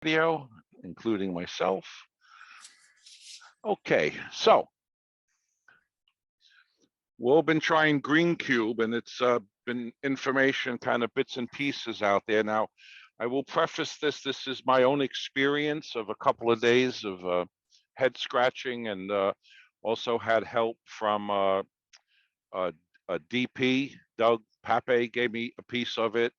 video, including myself. Okay, so we've been trying Greencube, and it's been information, kind of bits and pieces out there. Now, I will preface this. This is my own experience of a couple of days of head scratching, and also had help from a DP, Doug Pape, gave me a piece of it.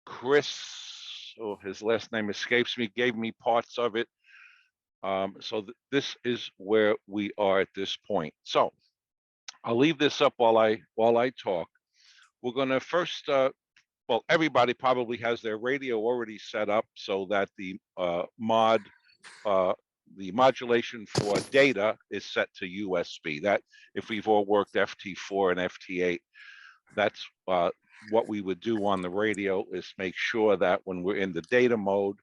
Chris, his last name escapes me, gave me parts of it. So this is where we are at this point. So I'll leave this up while I talk. We're going to first, well, everybody probably has their radio already set up so that the modulation for data is set to USB. That if we've all worked FT4 and FT8, that's what we would do on the radio, is make sure that when we're in the data mode,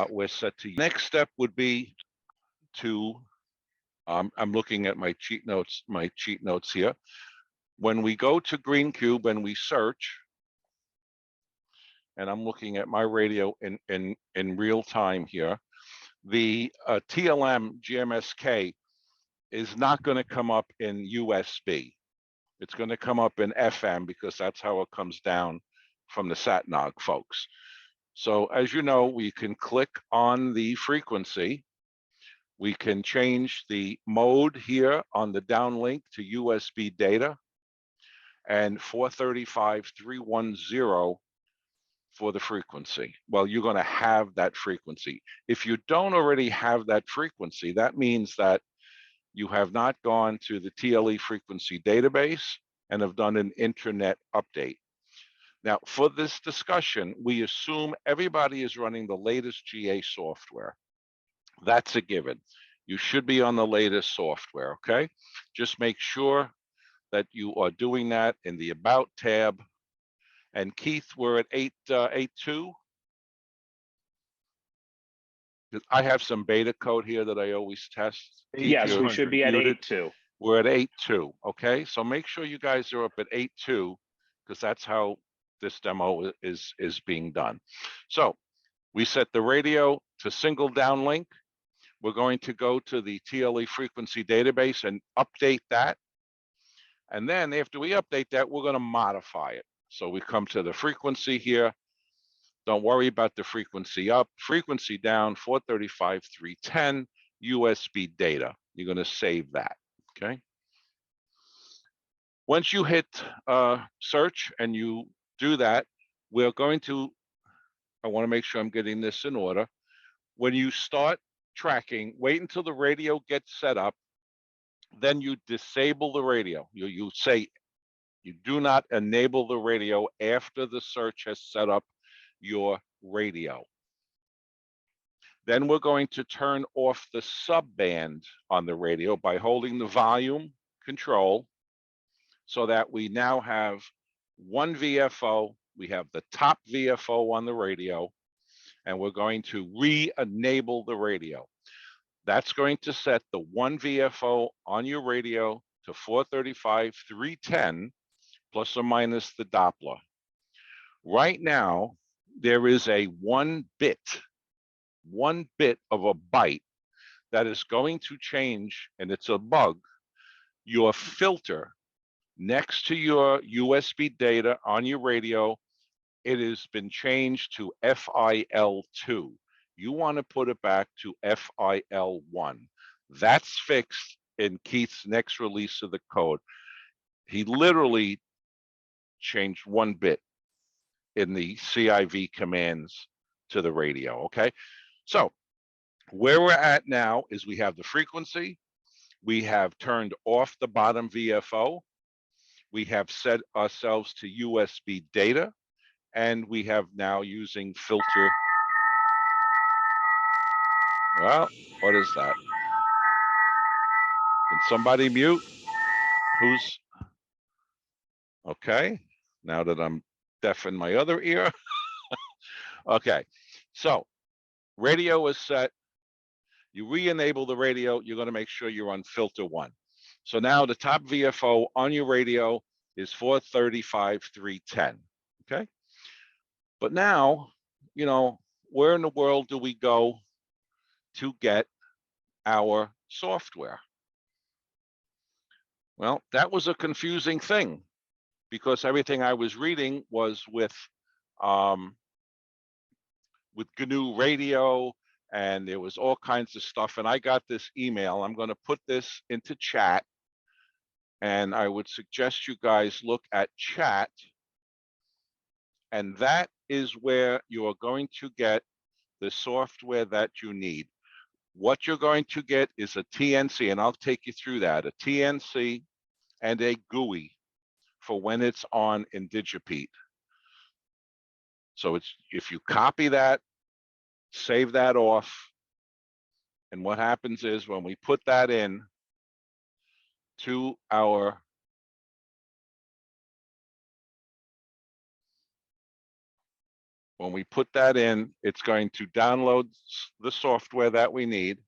we're set to. Next step would be to, I'm looking at my cheat notes here. When we go to Greencube and we search, and I'm looking at my radio in real time here, the TLM GMSK is not going to come up in USB. It's going to come up in FM because that's how it comes down from the SAT folks. So as you know, we can click on the frequency. We can change the mode here on the downlink to USB data, and 435.310 for the frequency. Well, you're going to have that frequency. If you don't already have that frequency, that means that you have not gone to the TLE frequency database and have done an internet update. Now, for this discussion, we assume everybody is running the latest GA software. That's a given. You should be on the latest software, okay? Just make sure that you are doing that in the About tab. And Keith, we're at 8.2. I have some beta code here that I always test. Keith, yes, we should be at 8.2. We're at 8.2, okay? So make sure you guys are up at 8.2, because that's how this demo is being done. So we set the radio to single downlink. We're going to go to the TLE frequency database and update that. And then after we update that, we're going to modify it. So we come to the frequency here. Don't worry about the frequency up, frequency down, 435.310 USB data. You're going to save that, okay? Once you hit search and you do that, we're going to, I want to make sure I'm getting this in order. When you start tracking, wait until the radio gets set up, then you disable the radio. You say you do not enable the radio after the search has set up your radio. Then we're going to turn off the subband on the radio by holding the volume control, so that we now have one VFO. We have the top VFO on the radio, and we're going to re-enable the radio. That's going to set the one VFO on your radio to 435.310 plus or minus the Doppler. Right now, there is a one bit of a byte that is going to change, and it's a bug. Your filter next to your USB data on your radio, it has been changed to FIL2. You want to put it back to FIL1. That's fixed in Keith's next release of the code. He literally changed one bit in the CIV commands to the radio, okay? So where we're at now is we have the frequency, we have turned off the bottom VFO, we have set ourselves to USB data, and we have now using filter. Well, what is that? Can somebody mute? Who's okay? Now that I'm deaf in my other ear. Okay, so radio is set. You re-enable the radio. You're going to make sure you're on filter 1. So now the top VFO on your radio is 435.310. Okay, but now, you know, where in the world do we go to get our software? Well, that was a confusing thing because everything I was reading was with GNU Radio, and there was all kinds of stuff. And I got this email. I'm going to put this into chat, and I would suggest you guys look at chat. And that is where you are going to get the software that you need. What you're going to get is a TNC, and I'll take you through that, a TNC and a GUI for when it's on in Digipede. So it's, if you copy that, save that off, and what happens is when we put that in to our it's going to download the software that we need,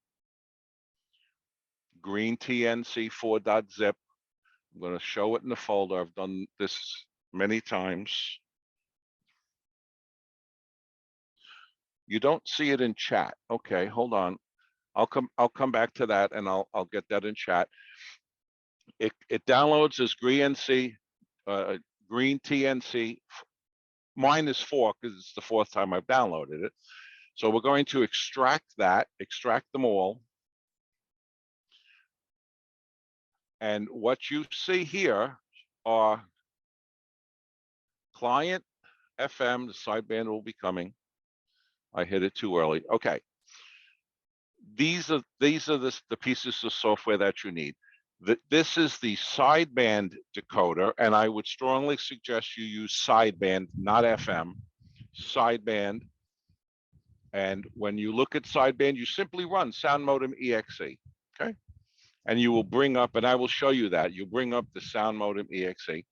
green TNC 4.zip. I'm going to show it in the folder. I've done this many times. You don't see it in chat. Okay, hold on. I'll come back to that, and I'll get that in chat. It downloads as green TNC. Mine is 4 because it's the 4th time I've downloaded it. So we're going to extract them all. And what you see here are client FM, the sideband will be coming. I hit it too early. Okay. These are the pieces of software that you need. This is the sideband decoder, and I would strongly suggest you use sideband, not FM, sideband. And when you look at sideband, you simply run sound modem exe, okay? And you will bring up, and I will show you that, you bring up the sound modem exe.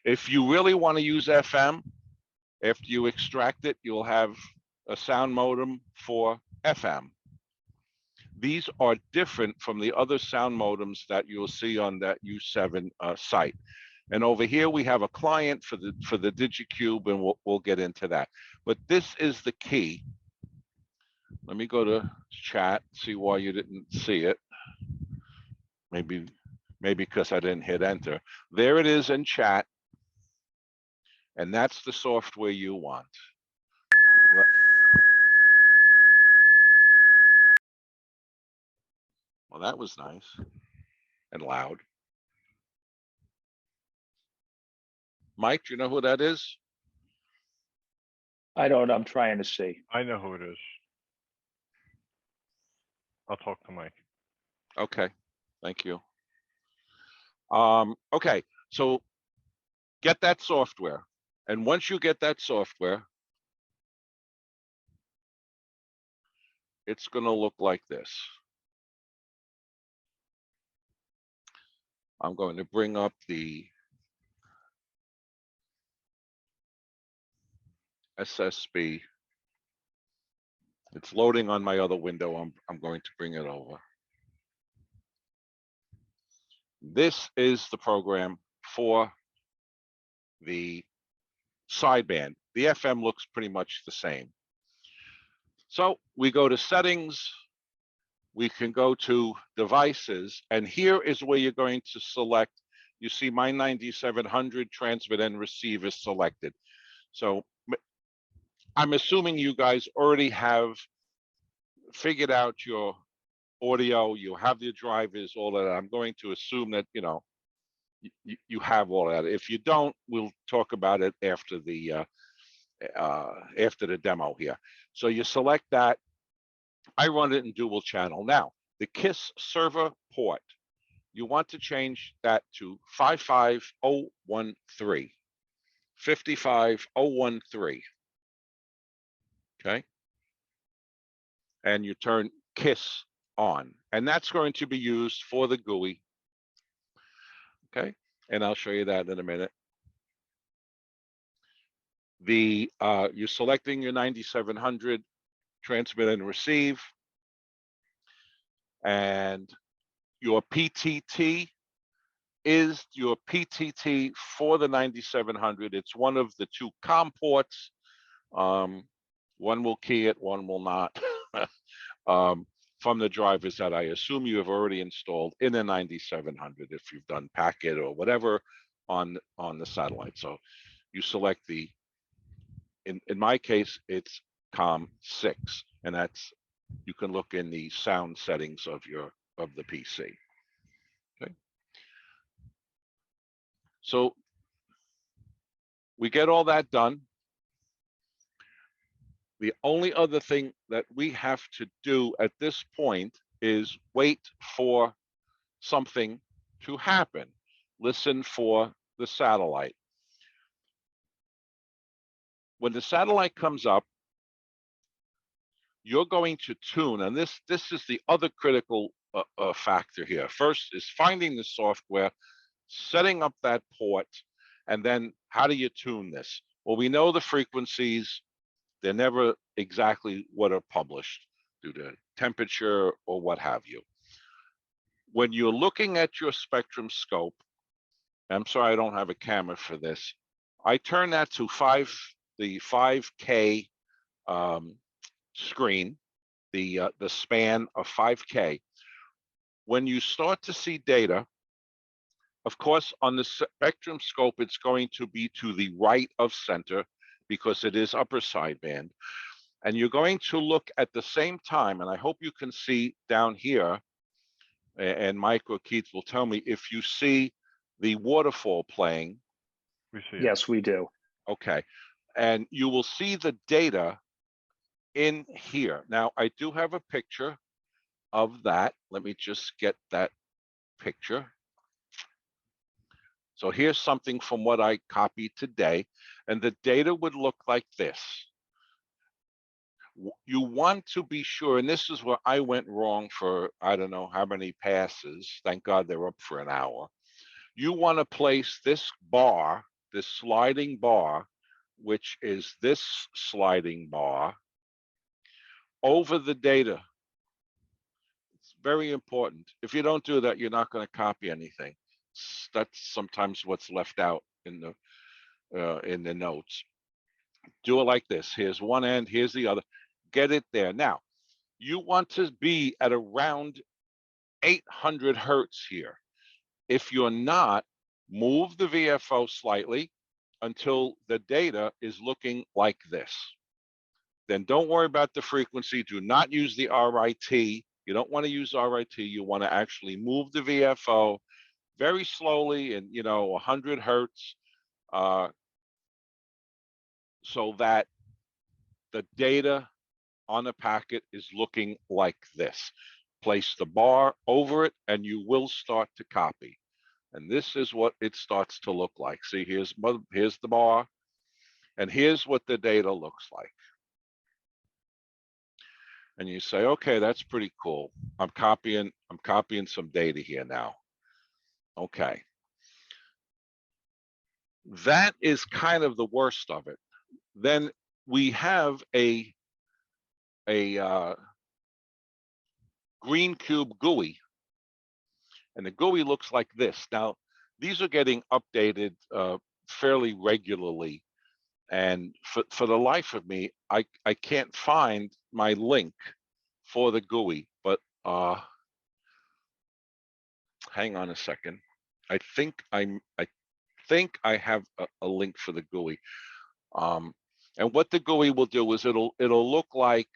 If you really want to use FM, after you extract it, you'll have a sound modem for FM. These are different from the other sound modems that you'll see on that U7 site. And over here we have a client for the Digicube, and we'll get into that. But this is the key. Let me go to chat, see why you didn't see it. Maybe because I didn't hit enter. There it is in chat, and that's the software you want. Well, that was nice and loud. Mike, do you know who that is? I don't, I'm trying to see. I know who it is. I'll talk to Mike. Okay, thank you. Okay, so get that software. And once you get that software, it's going to look like this. I'm going to bring up the SSB. It's loading on my other window. I'm going to bring it over. This is the program for the sideband. The FM looks pretty much the same. So we go to settings, we can go to devices, and here is where you're going to select. You see my 9700 transmit and receive is selected. So I'm assuming you guys already have figured out your audio, you have the drivers, all of that. I'm going to assume that, you know, you have all that. If you don't, we'll talk about it after the demo here. So you select that. I run it in dual channel. Now, the KISS server port, you want to change that to 55013. 55013. Okay. And you turn KISS on, and that's going to be used for the GUI. Okay, and I'll show you that in a minute. You're selecting your 9700 transmit and receive, and your PTT is your PTT for the 9700. It's one of the 2 COM ports, One will key it, one will not. From the drivers that I assume you have already installed in a 9700 if you've done packet or whatever on the satellite. So you select the, in my case, it's COM6, and that's, you can look in the sound settings of the PC. Okay. So we get all that done. The only other thing that we have to do at this point is wait for something to happen. Listen for the satellite. When the satellite comes up, you're going to tune, and this is the other critical factor here. First is finding the software, setting up that port, and then how do you tune this? Well, we know the frequencies. They're never exactly what are published due to temperature or what have you. When you're looking at your spectrum scope, I'm sorry I don't have a camera for this, I turn that to the 5K screen, the span of 5K. When you start to see data, of course, on the spectrum scope, it's going to be to the right of center because it is upper sideband. And you're going to look at the same time, and I hope you can see down here, and Mike or Keith will tell me if you see the waterfall playing. We see it. Yes, we do. Okay. And you will see the data in here. Now, I do have a picture of that. Let me just get that picture. So here's something from what I copied today, and the data would look like this. You want to be sure, and this is where I went wrong for I don't know how many passes. Thank God they're up for an hour. You want to place this bar, this sliding bar, which is this sliding bar, over the data. It's very important. If you don't do that, you're not going to copy anything. That's sometimes what's left out in the notes. Do it like this. Here's one end, here's the other. Get it there. Now, you want to be at around 800 hertz here. If you're not, move the VFO slightly until the data is looking like this. Then don't worry about the frequency. Do not use the RIT. You don't want to use RIT. You want to actually move the VFO very slowly and 100 hertz so that the data on the packet is looking like this. Place the bar over it and you will start to copy. And this is what it starts to look like. See, here's the bar, and here's what the data looks like. And you say, okay, that's pretty cool. I'm copying some data here now. Okay. That is kind of the worst of it. Then we have a Greencube GUI, and the GUI looks like this. Now, these are getting updated fairly regularly, and for the life of me, I can't find my link for the GUI, but hang on a second. I think I have a link for the GUI. And what the GUI will do is it'll look like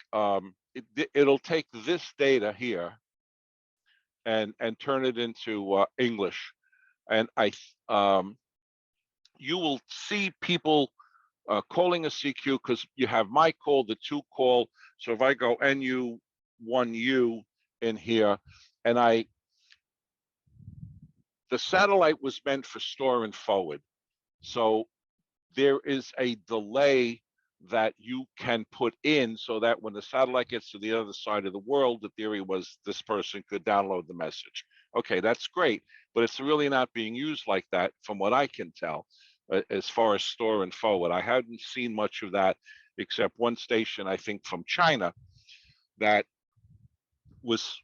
it'll take this data here and turn it into English, and you will see people calling a CQ because you have my call, the to call. So if I go NU1U in here, and the satellite was meant for store and forward, so there is a delay that you can put in so that when the satellite gets to the other side of the world, the theory was this person could download the message. Okay, that's great, but it's really not being used like that from what I can tell as far as store and forward. I hadn't seen much of that except one station, I think from China, that was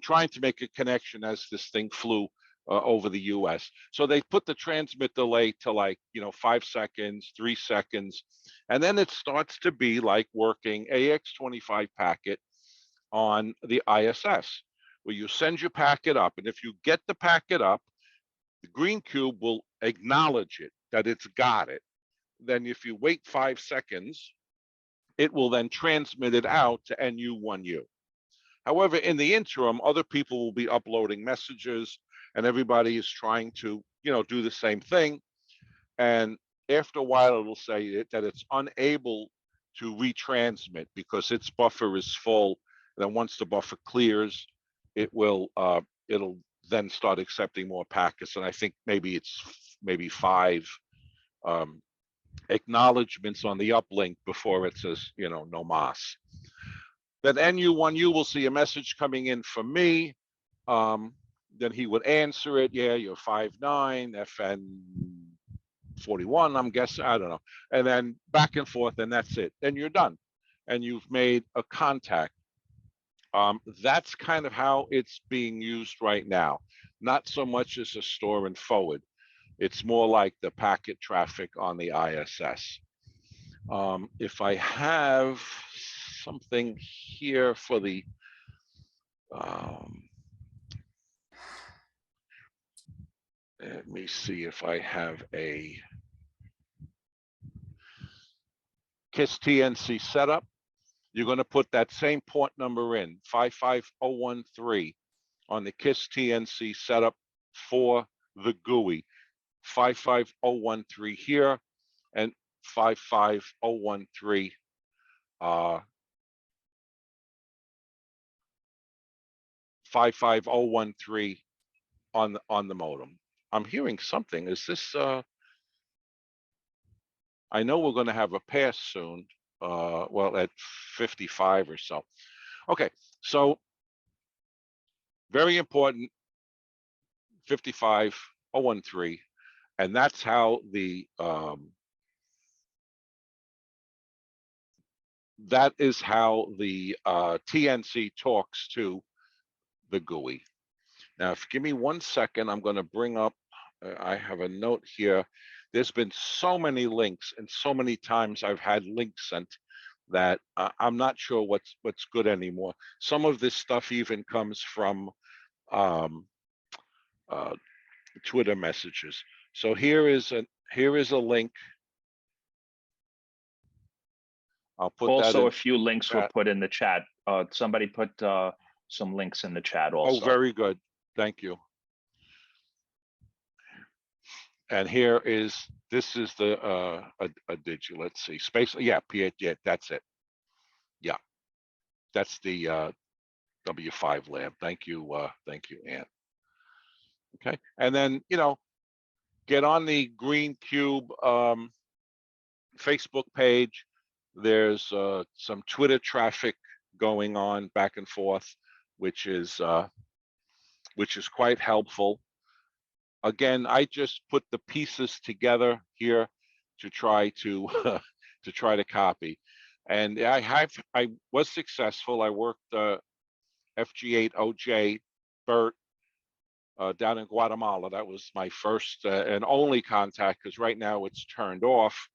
trying to make a connection as this thing flew over the US. So they put the transmit delay to like, 5 seconds, 3 seconds, and then it starts to be like working AX25 packet on the ISS, where you send your packet up, and if you get the packet up, the Greencube will acknowledge it, that it's got it. Then if you wait 5 seconds, it will then transmit it out to NU1U. However, in the interim, other people will be uploading messages, and everybody is trying to, do the same thing. And after a while, it'll say that it's unable to retransmit because its buffer is full. And then once the buffer clears, it'll then start accepting more packets. And I think maybe it's 5 acknowledgements on the uplink before it says, no mas. Then NU1U will see a message coming in from me. Then he would answer it. Yeah, you're 5'9", FN 41, I'm guessing, I don't know. And then back and forth, and that's it. Then you're done. And you've made a contact. That's kind of how it's being used right now. Not so much as a store and forward. It's more like the packet traffic on the ISS. If I have something here for the let me see if I have a KISS TNC setup. You're going to put that same port number in, 55013, on the KISS TNC setup for the GUI. 55013 here and 55013 55013 on the modem. I'm hearing something. Is this I know we're going to have a pass soon, well, at 55 or so. Okay, so very important, 55013, and that's how the TNC talks to the GUI. Now, if give me 1 second, I'm going to bring up, I have a note here. There's been so many links, and so many times I've had links sent that I'm not sure what's good anymore. Some of this stuff even comes from Twitter messages. So here is a link. I'll put also that in a few links chat. were put in the chat. Somebody put some links in the chat also. Oh, very good. Thank you. And here is, this is the a digit. Let's see, space. Yeah, P8. Yeah, that's it. Yeah, that's the W5 lab. Thank you, Ann. Okay, and then get on the Greencube Facebook page. There's some Twitter traffic going on back and forth, which is quite helpful. Again, I just put the pieces together here to try to copy, and I was successful. I worked FG8OJ Bert down in Guatemala. That was my first and only contact, because right now it's turned off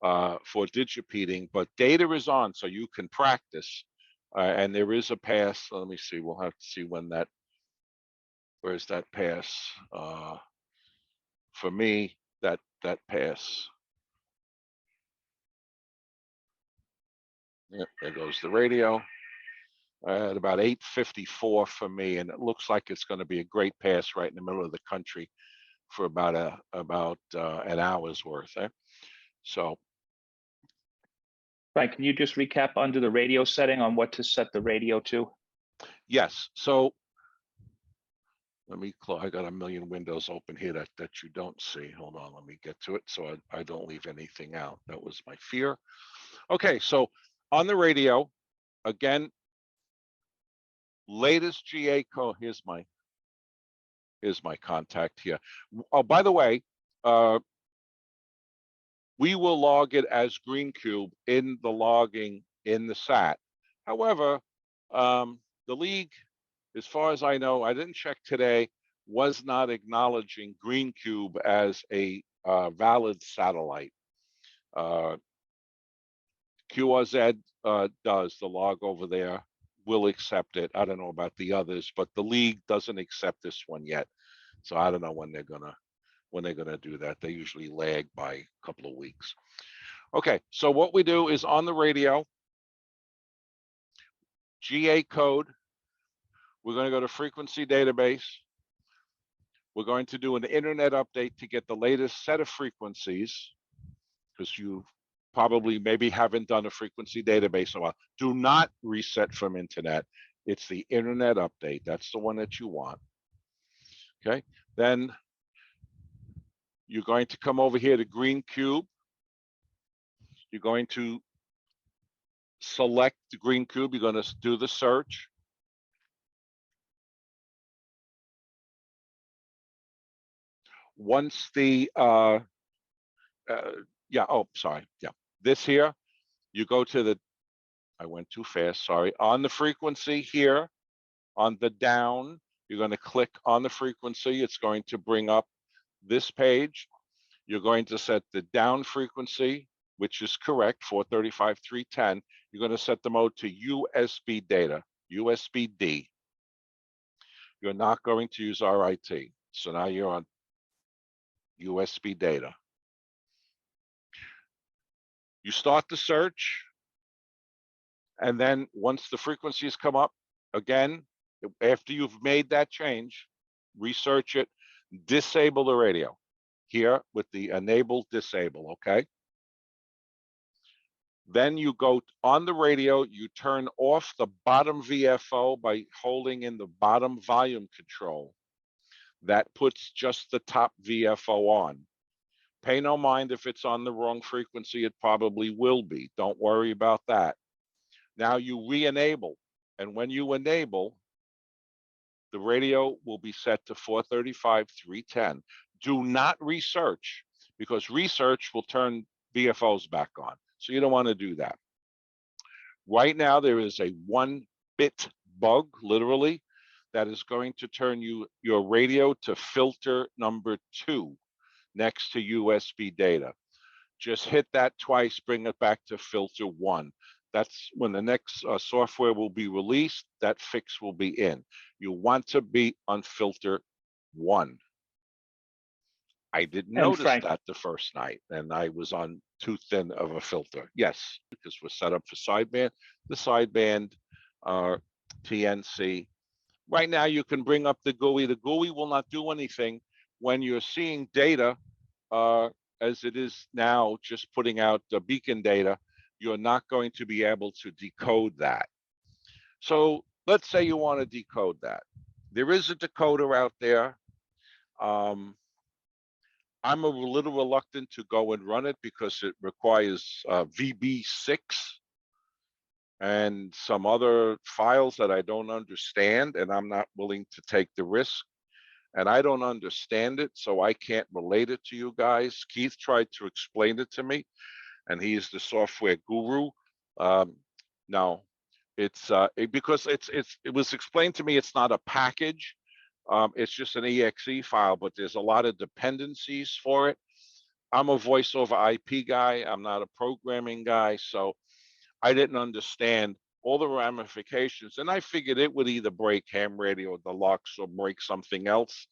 for digipeating, but data is on, so you can practice. And there is a pass. Let me see. We'll have to see when that. Where's that pass? For me, that pass. Yep, there goes the radio. At about 8:54 for me, and it looks like it's going to be a great pass right in the middle of the country for about an hour's worth. So. Frank, can you just recap under the radio setting on what to set the radio to? Yes. So let me close. I got a million windows open here that you don't see. Hold on. Let me get to it so I don't leave anything out. That was my fear. Okay. So on the radio, again, latest GA code. Here's my contact here. Oh, by the way, we will log it as Greencube in the logging in the S.A.T. However, the league, as far as I know, I didn't check today, was not acknowledging Greencube as a valid satellite. QRZ does, the log over there will accept it. I don't know about the others, but the league doesn't accept this one yet. So I don't know when they're gonna do that. They usually lag by a couple of weeks. Okay, so what we do is on the radio, GA code, we're going to go to frequency database. We're going to do an internet update to get the latest set of frequencies, because you probably maybe haven't done a frequency database in a while. Do not reset from internet. It's the internet update. That's the one that you want. Okay, then you're going to come over here to Greencube. You're going to select the Greencube. You're going to do the search. Once the this here, you go to the, I went too fast, sorry, on the frequency here, on the down, you're going to click on the frequency. It's going to bring up this page. You're going to set the down frequency, which is correct, 435.310. You're going to set the mode to USB data, USB-D. You're not going to use RIT. So now you're on USB data. You start the search, and then once the frequencies come up, again, after you've made that change, research it, disable the radio here with the enable disable, okay? Then you go on the radio, you turn off the bottom VFO by holding in the bottom volume control. That puts just the top VFO on. Pay no mind if it's on the wrong frequency, it probably will be. Don't worry about that. Now you re-enable, and when you enable, the radio will be set to 435.310. Do not research, because research will turn VFOs back on. So you don't want to do that. Right now, there is a 1-bit bug, literally, that is going to turn your radio to filter number 2 next to USB data. Just hit that twice, bring it back to filter 1. That's when the next software will be released, that fix will be in. You want to be on filter 1. I didn't notice that the first night, and I was on too thin of a filter. Yes, because we're set up for sideband. The sideband TNC. Right now, you can bring up the GUI. The GUI will not do anything when you're seeing data as it is now, just putting out the beacon data. You're not going to be able to decode that. So let's say you want to decode that. There is a decoder out there. I'm a little reluctant to go and run it because it requires VB6 and some other files that I don't understand, and I'm not willing to take the risk. And I don't understand it, so I can't relate it to you guys. Keith tried to explain it to me, and he is the software guru. No, it's because it was explained to me it's not a package. It's just an exe file, but there's a lot of dependencies for it. I'm a voice over IP guy. I'm not a programming guy, so I didn't understand all the ramifications. And I figured it would either break ham radio deluxe or break something else,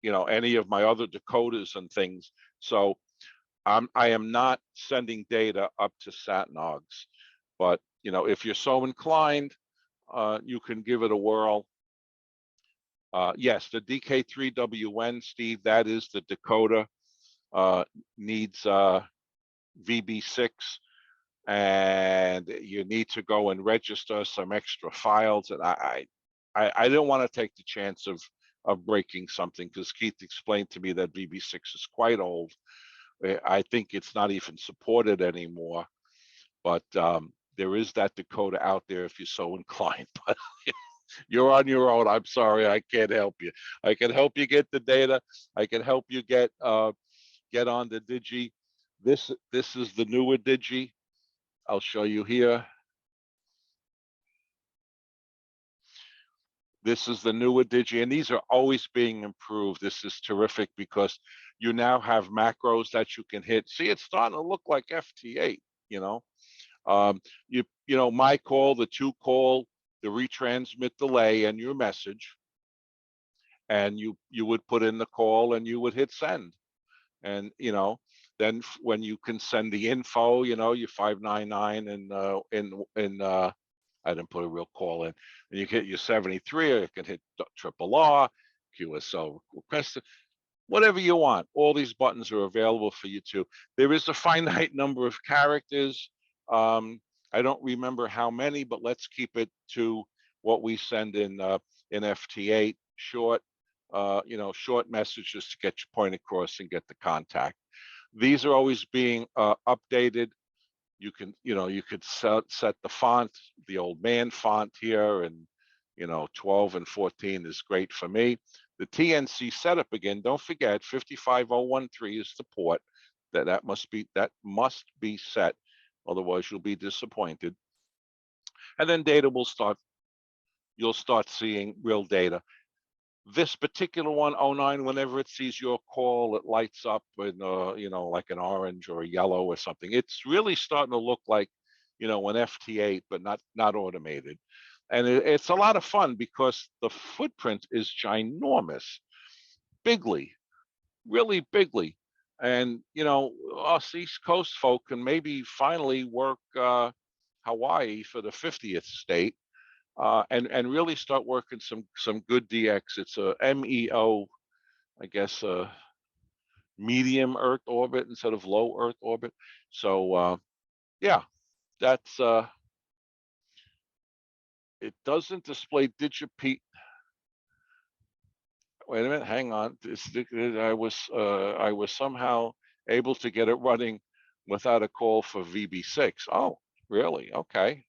you know, any of my other decoders and things. So I am not sending data up to SAT-NOGs. But, you know, if you're so inclined, you can give it a whirl. Yes, the DK3WN, Steve, that is the decoder. Needs VB6, and you need to go and register some extra files. And I didn't want to take the chance of breaking something, because Keith explained to me that VB6 is quite old. I think it's not even supported anymore. But there is that decoder out there if you're so inclined. But you're on your own. I'm sorry, I can't help you. I can help you get the data. I can help you get on the Digi. This is the newer Digi. I'll show you here. This is the newer Digi, and these are always being improved. This is terrific because you now have macros that you can hit. See, it's starting to look like FT8, you know. You know, my call, the to call, the retransmit delay, and your message, and you would put in the call and you would hit send, and you know, then when you can send the info, you know, your 599 and I didn't put a real call in, and you hit your 73, or you can hit triple R, QSL request, whatever you want. All these buttons are available for you too. There is a finite number of characters. I don't remember how many, but let's keep it to what we send in FT8, short, you know, short messages to get your point across and get the contact. These are always being updated. You can, you know, you could set the font, the old man font here, and you know, 12 and 14 is great for me. The TNC setup again, don't forget 55013 is the port. That must be set, otherwise you'll be disappointed. And then data will start, you'll start seeing real data. This particular one, 09, whenever it sees your call, it lights up in you know, like an orange or a yellow or something. It's really starting to look like, you know, an FT8, but not automated. And it's a lot of fun because the footprint is ginormous, bigly, really bigly. And you know, us East Coast folk can maybe finally work Hawaii for the 50th state. And really start working some good DX. It's a MEO, I guess, medium Earth orbit instead of low Earth orbit. So yeah, that's it doesn't display digipede. Wait a minute, hang on. I was somehow able to get it running without a call for VB6. Oh, really? Okay.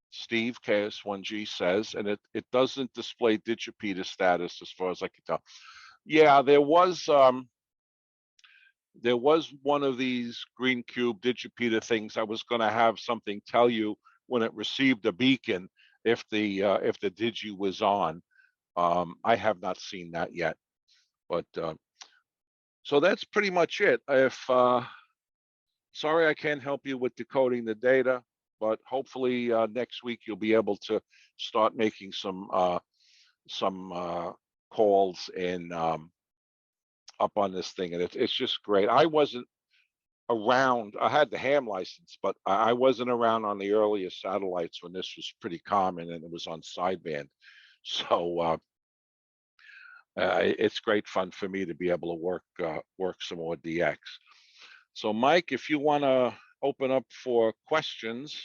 Steve KS1G says, and it doesn't display digipeater status as far as I can tell. Yeah, there was one of these Greencube digipeater things. I was going to have something tell you when it received a beacon if the digi was on. I have not seen that yet, but so that's pretty much it. If sorry I can't help you with decoding the data, but hopefully next week you'll be able to start making some calls in up on this thing, and it's just great. I wasn't around. I had the ham license, but I wasn't around on the earliest satellites when this was pretty common and it was on sideband. So it's great fun for me to be able to work some more DX. So Mike, if you want to open up for questions,